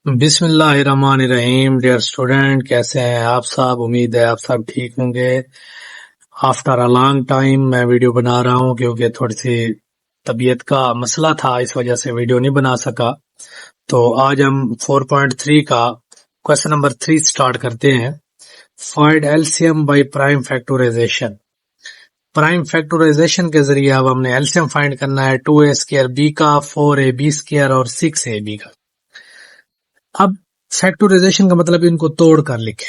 बिस्मिल्लाहिर्रहमानिर्रहीम। Dear student, कैसे हैं आप सब? उम्मीद है आप सब ठीक होंगे। आफ्टर अ लॉन्ग टाइम मैं वीडियो बना रहा हूं क्योंकि थोड़ी सी तबीयत का मसला था, इस वजह से वीडियो नहीं बना सका। तो आज हम 4.3 का क्वेश्चन नंबर 3 स्टार्ट करते हैं। Find LCM by prime factorisation. Prime factorisation के जरिए अब हमने एलसीएम फाइंड करना है 2a² b का, 4ab² और 6ab का। अब फैक्टराइजेशन का मतलब इनको तोड़ कर लिखे।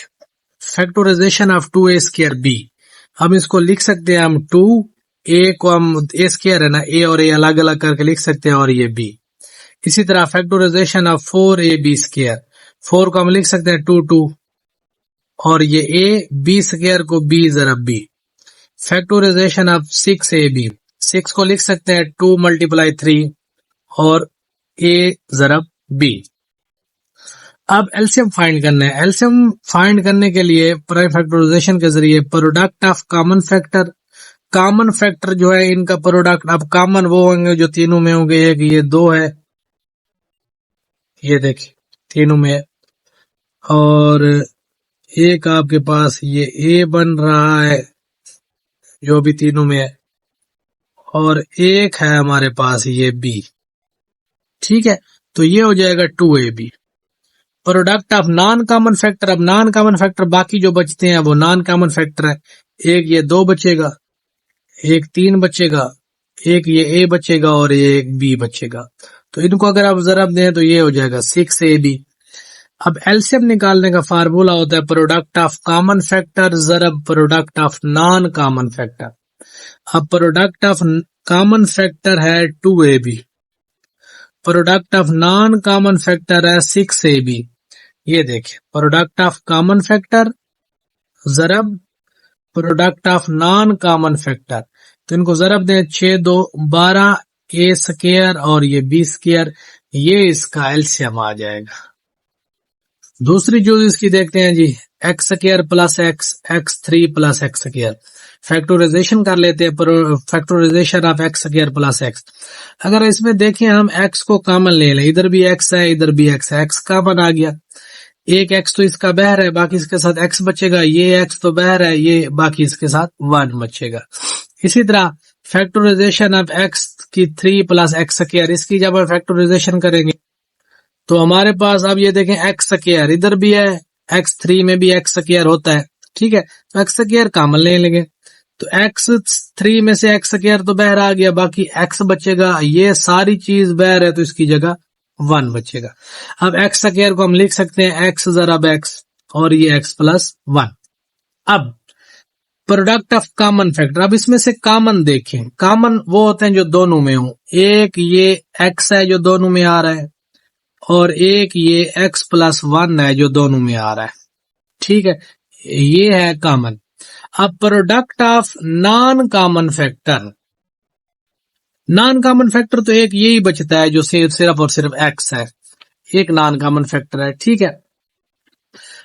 फैक्टराइजेशन ऑफ 2a² b, हम इसको लिख सकते हैं हम 2 a को हम a² है ना, a और a अलग अलग करके लिख सकते हैं और ये b। इसी तरह फैक्टराइजेशन ऑफ 4ab², 4 को हम लिख सकते हैं 2 2 और ये a, b² को b ज़रब b। फैक्टराइजेशन ऑफ 6ab, 6 को लिख सकते हैं 2 × 3 और a ज़रब b। अब एलसीएम फाइंड करना है। एलसीएम फाइंड करने के लिए प्राइम फैक्टराइजेशन के जरिए product of common factor, common factor जो है इनका प्रोडक्ट, अब कॉमन वो होंगे जो तीनों में होंगे। एक ये 2 है, ये देखिए तीनों में, और एक आपके पास ये ए बन रहा है जो भी तीनों में है, और एक है हमारे पास ये बी। ठीक है, तो ये हो जाएगा 2ab। Product of non common factor, अब नॉन कॉमन फैक्टर बाकी जो बचते हैं वो नॉन कॉमन फैक्टर है। एक ये 2 बचेगा, एक 3 बचेगा, एक ये a बचेगा और ये एक b बचेगा। तो इनको अगर आप ज़रब दें तो ये हो जाएगा 6ab। अब एलसीएम निकालने का फार्मूला होता है प्रोडक्ट ऑफ कॉमन फैक्टर ज़रब product of non common factor. अब प्रोडक्ट ऑफ कॉमन फैक्टर है 2ab, product of non common factor है 6ab। ये देखिए प्रोडक्ट ऑफ कॉमन फैक्टर ज़रब product of non common factor, तो इनको ज़रब दें 6 2 12 a² और ये b², ये इसका एलसीएम आ जाएगा। दूसरी जो इसकी देखते हैं जी, x² plus x, x3 plus x²। Factorization कर लेते हैं, factorization of x² plus x। अगर इसमें देखें हम x को कॉमन ले लें, इधर भी x है इधर भी x है, x कॉमन आ गया। एक x तो इसका बाहर है, बाकी इसके साथ x बचेगा, ये x तो बाहर है, ये बाकी इसके साथ 1 बचेगा। इसी तरह फैक्टराइजेशन ऑफ x की 3 प्लस x², इसकी जब हम फैक्टराइजेशन करेंगे तो हमारे पास अब ये देखें x², इधर भी है, x3 में भी x² होता है। ठीक है, तो x² कॉमन ले लेंगे, तो x3 में से x² तो बाहर आ गया, बाकी x बचेगा, ये सारी चीज बाहर है तो इसकी जगह 1 बचेगा। अब x² को हम लिख सकते हैं x ज़रब x और ये x प्लस 1। अब प्रोडक्ट ऑफ कॉमन फैक्टर, अब इसमें से कॉमन देखें, कॉमन वो होते हैं जो दोनों में हो। एक ये x है जो दोनों में आ रहा है, और एक ये x प्लस 1 है जो दोनों में आ रहा है। ठीक है, ये है कॉमन। अब product of non common factor, non common factor तो एक यही बचता है जो सिर्फ और सिर्फ x है, एक नॉन कॉमन फैक्टर है। ठीक है,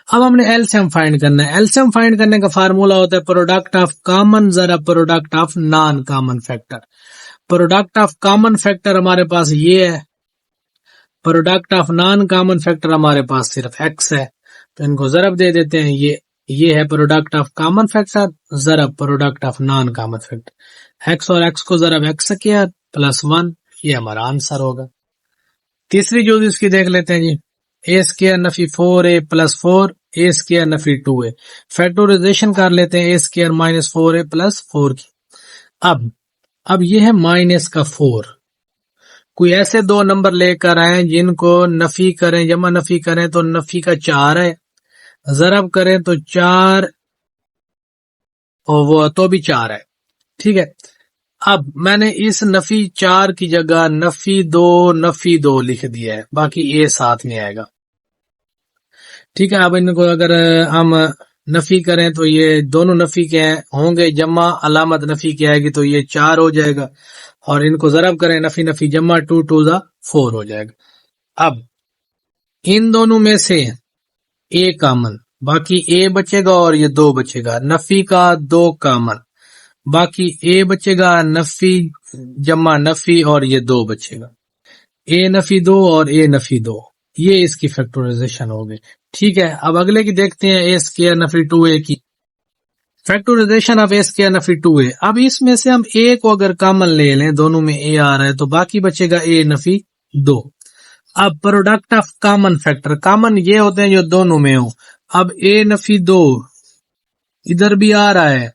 अब हमने एलसीएम फाइंड करना है। एलसीएम फाइंड करने का फार्मूला होता है प्रोडक्ट ऑफ कॉमन ज़रब product of non common factor. Product of common factor हमारे पास ये है, product of non common factor हमारे पास सिर्फ x है, तो इनको ज़रब दे देते हैं। ये है प्रोडक्ट ऑफ कॉमन फैक्टर ज़रब product of non common factor, x और x को ज़रब x² प्लस 1, ये हमारा आंसर होगा। तीसरी जो इसकी देख लेते हैं जी, a² नफी 4a प्लस 4, a² नफी 2a। फैक्टराइजेशन कर लेते हैं a² माइनस 4a प्लस 4 की। अब ये है माइनस का 4। कोई ऐसे दो नंबर लेकर आए जिनको नफी करें, जमा नफी करें तो नफी का 4 है, ज़रब करें तो 4 और वो तो भी 4 है। ठीक है, अब मैंने इस नफी 4 की जगह नफी 2 लिख दिया है, बाकी ए साथ में आएगा। ठीक है, अब इनको अगर हम नफी करें तो ये दोनों नफी के होंगे, जमा अलामत नफी की आएगी तो ये 4 हो जाएगा, और इनको ज़रब करें नफी नफी जमा 2 2 ज़ा 4 हो जाएगा। अब इन दोनों में से ए कॉमन, बाकी ए बचेगा और ये 2 बचेगा, नफी का 2 कॉमन, बाकी ए बचेगा, नफी जमा नफी और ये 2 बचेगा, ए नफी 2 और ए नफी 2, ये इसकी फैक्टराइजेशन हो गई। ठीक है, अब अगले की देखते हैं ए स्क्वायर नफी 2a की फैक्टराइजेशन ऑफ ए स्क्वायर नफी 2a। अब इसमें से हम ए को अगर कॉमन ले लें, दोनों में ए आ रहा है, तो बाकी बचेगा ए नफी 2। अब product of common factor, common ये होते हैं जो दोनों में हो। अब ए नफी 2 इधर भी आ रहा है,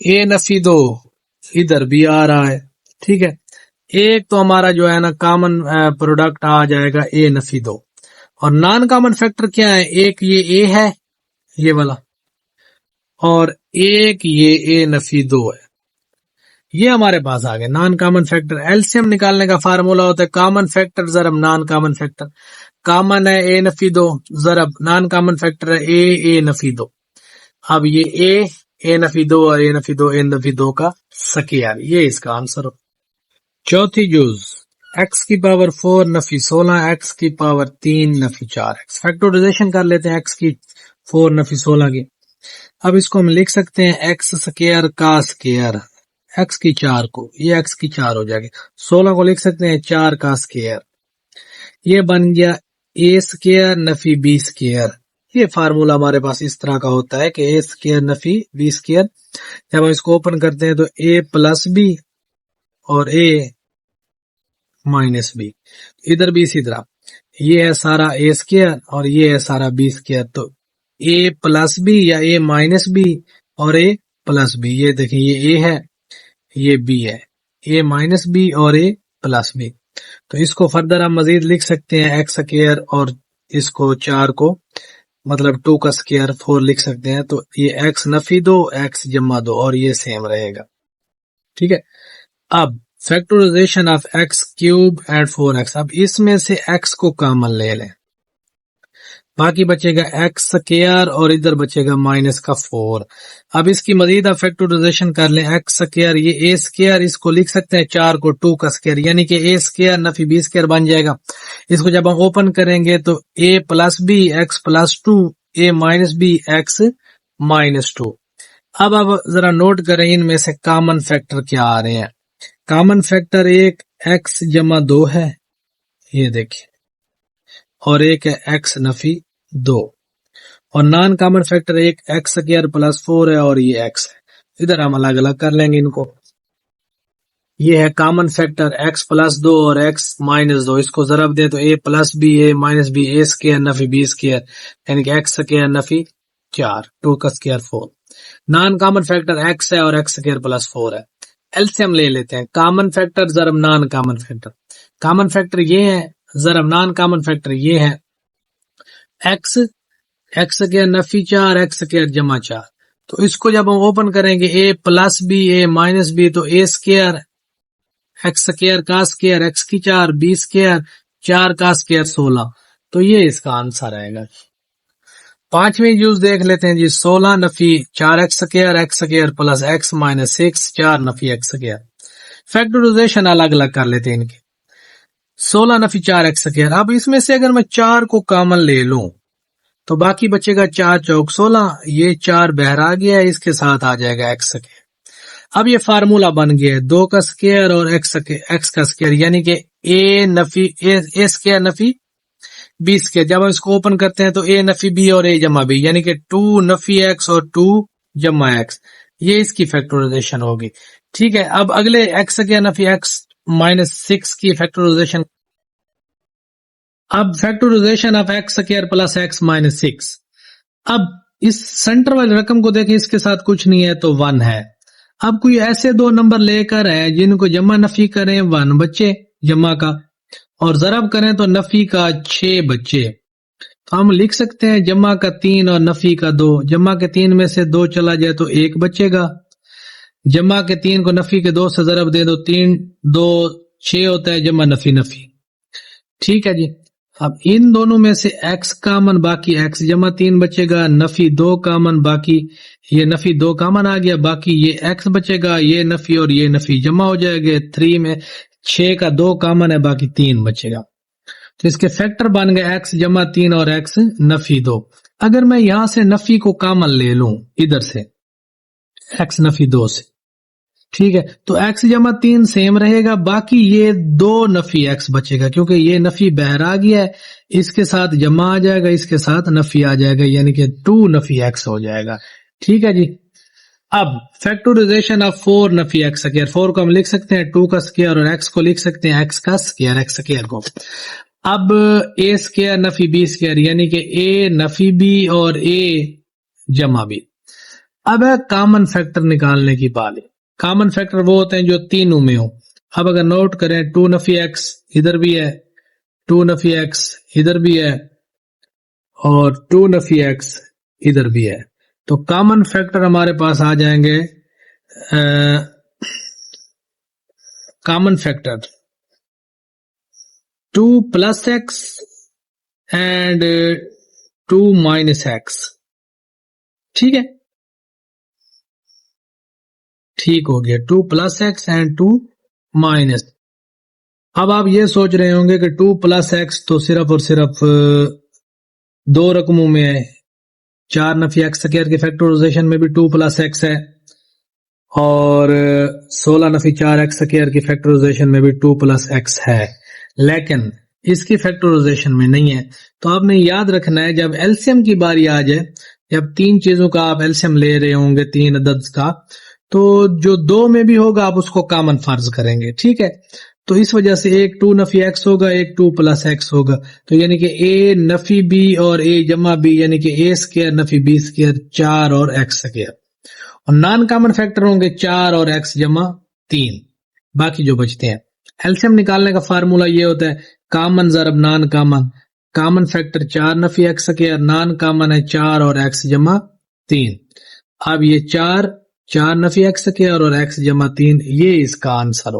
ए नफी 2 इधर भी आ रहा है। ठीक है, एक तो हमारा जो है ना कॉमन प्रोडक्ट आ जाएगा ए नफी 2। और नॉन कॉमन फैक्टर क्या है, एक ये ए है ये वाला, और एक ये ए नफी 2 है। ये हमारे पास आ गए नॉन कॉमन फैक्टर। एलसीएम निकालने का फार्मूला होता है कॉमन फैक्टर जरब नॉन कॉमन फैक्टर। कॉमन है ए नफी 2 जरब नॉन कॉमन फैक्टर है ए नफी 2। अब ये ए नफी 2 और ए नफी 2 ए नफी 2 का स्क्वायर, ये इसका आंसर हो। चौथी जूज x की पावर 4 नफी 16 x की पावर 3 नफी 4x। फैक्टराइजेशन कर लेते हैं x की 4 नफी 16 की। अब इसको हम लिख सकते हैं x स्क्वायर का स्क्वायर, x की 4 को, ये x की 4 हो जाएगी। 16 को लिख सकते हैं 4 का स्क्वायर, ये बन गया a square Nafi b square. ये फार्मूला हमारे पास इस तरह का होता है कि a square Nafi b square. जब हम इसको ओपन करते हैं तो a प्लस b और a माइनस बी, इधर भी इसी तरह, ये है सारा ए स्क्वायर और ये है सारा बी स्क्वायर। तो ए प्लस बी या ए माइनस बी और ए प्लस बी, ये देखिए ये ए है ये बी है, ए माइनस बी और ए प्लस बी। तो इसको फर्दर हम मजीद लिख सकते हैं एक्स स्क्वायर और इसको 4 को मतलब 2 का स्क्वायर 4 लिख सकते हैं। तो ये एक्स नफी 2 एक्स जमा 2 और ये सेम रहेगा। ठीक है, अब factorization of x cube and 4x। अब इसमें से x को कॉमन ले लें, बाकी बचेगा एक्स स्क्वायर और इधर बचेगा माइनस का 4। अब इसकी मजीद आप फैक्टराइजेशन कर लें, एक्स स्क्वायर ये ए स्क्वायर, इसको लिख सकते हैं 4 को 2 का स्क्वायर, यानी कि ए स्क्वायर नफी बी स्क्वायर बन जाएगा। इसको जब हम ओपन करेंगे तो ए प्लस बी एक्स प्लस 2 ए माइनस बी एक्स माइनस 2। अब जरा नोट करें इनमें से कॉमन फैक्टर क्या आ रहे हैं। कॉमन फैक्टर एक x जमा 2 है, ये देखिए, और एक है x नफी 2। और नॉन कॉमन फैक्टर एक x स्क्वायर प्लस 4 है और ये x है। इधर हम अलग अलग कर लेंगे इनको। ये है कॉमन फैक्टर x प्लस 2 और x माइनस 2, इसको जरब दे तो a plus b a minus b a square नफी बी स्क्वायर, यानी कि x स्क्वायर नफी 4 2 का square 4। Non common factor x है और x स्क्वायर प्लस 4 है। एलसीएम ले लेते हैं, कॉमन फैक्टर जरब non common factor. Common factor ये है जरब नॉन कॉमन फैक्टर ये है x स्क्वायर नफी 4 x स्क्वायर जमा 4। तो इसको जब हम ओपन करेंगे a plus b a minus b, तो a स्क्वायर x स्क्वायर का स्क्वायर x की 4 b स्क्वायर 4 का स्क्वायर 16। तो ये इसका आंसर आएगा। पांचवी यूज देख लेते हैं जी, 16 नफी 4 x square plus x minus 6 4 नफी एक्स स्क्वायर। फैक्टराइजेशन अलग अलग कर लेते हैं इनके। 16 नफी 4 एक्स स्क्वायर, अब इसमें से अगर मैं 4 को कॉमन ले लूं तो बाकी बचेगा 4 चौक 16, ये 4 बाहर आ गया, इसके साथ आ जाएगा एक्स स्क्वायर। अब ये फार्मूला बन गया है 2 का स्क्वायर और एक्स का स्क्वायर, यानी कि ए स्क्वायर नफी बी स्क्वायर। जब हम इसको ओपन करते हैं तो ए नफी बी और ए जमा बी, यानी कि 2 नफी एक्स और 2 जमा एक्स, ये इसकी फैक्टराइजेशन होगी। ठीक है, अब अगले एक्स स्क्वायर नफी एक्स माइनस 6 की फैक्टराइजेशन। अब factorization of x square plus x minus 6। अब इस सेंटर वाली रकम को देखें, इसके साथ कुछ नहीं है तो 1 है। अब कोई ऐसे दो नंबर लेकर है जिनको जमा नफी करें 1 बच्चे जमा का, और जरब करें तो नफी का 6 बच्चे। तो हम लिख सकते हैं जमा का 3 और नफी का 2। जमा के 3 में से 2 चला जाए तो 1 बचेगा। जमा के 3 को नफी के 2 से जरब दे दो 3 2 6 होता है, जमा नफी नफी। ठीक है जी, अब इन दोनों में से x कॉमन, बाकी x जमा 3 बचेगा, नफी 2 कॉमन, बाकी ये नफी 2 कॉमन आ गया, बाकी ये x बचेगा, ये नफी और ये नफी जमा हो जाएगा। 3 में 6 का 2 कॉमन है, बाकी 3 बचेगा। तो इसके फैक्टर बन गए x जमा 3 और x नफी 2। अगर मैं यहां से नफी को कॉमन ले लूं, इधर से x नफी 2 से, ठीक है, तो x जमा 3 सेम रहेगा, बाकी ये 2 नफी x बचेगा क्योंकि ये नफी बाहर आ गया है, इसके साथ जमा आ जाएगा, इसके साथ नफी आ जाएगा, यानी कि 2 नफी x हो जाएगा। ठीक है जी। अब फैक्टराइजेशन ऑफ 4 नफी x स्क्वायर, 4 को हम लिख सकते हैं 2 का स्क्वायर और x को लिख सकते हैं x का स्क्वायर, x स्क्वायर को। अब a square Nafi b square, यानी कि a नफी b और a जमा b। अब है कॉमन फैक्टर निकालने की बात। कॉमन फैक्टर वो होते हैं जो तीनों में हो। अब अगर नोट करें 2 नफी x इधर भी है, 2 नफी x इधर भी है और 2 नफी x इधर भी है, तो कॉमन फैक्टर हमारे पास आ जाएंगे common factor 2 plus x and 2 minus x। ठीक है, ठीक हो गया, 2 प्लस एक्स एंड 2 माइनस। अब आप ये सोच रहे होंगे कि 2 प्लस एक्स तो सिर्फ और सिर्फ 2 रकमों में है, 4 नफी एक्स स्क्वायर के फैक्टराइजेशन में भी 2 प्लस एक्स है और 16 नफी 4 एक्स स्क्वायर की फैक्टराइजेशन में भी 2 प्लस एक्स है, लेकिन इसकी फैक्टराइजेशन में नहीं है। तो आपने याद रखना है जब एलसीएम की बारी आ जाए, जब 3 चीजों का आप एलसीएम ले रहे होंगे, 3 अदद का, तो जो 2 में भी होगा आप उसको कॉमन फर्ज करेंगे। ठीक है, तो इस वजह से एक 2 नफी x होगा, एक 2 प्लस x होगा, तो यानी कि a नफी b और a जमा b, यानी कि a square Nafi b square 4 और x स्क्वायर, और नॉन कॉमन फैक्टर होंगे 4 और x जमा 3, बाकी जो बचते हैं। एलसीएम निकालने का फार्मूला ये होता है कॉमन ज़रब नॉन कॉमन, कॉमन फैक्टर 4 नफी x स्क्वायर, नॉन कॉमन है 4 और x जमा 3। अब ये 4 नफी x स्क्वायर और x जमा 3, ये इसका आंसर हो।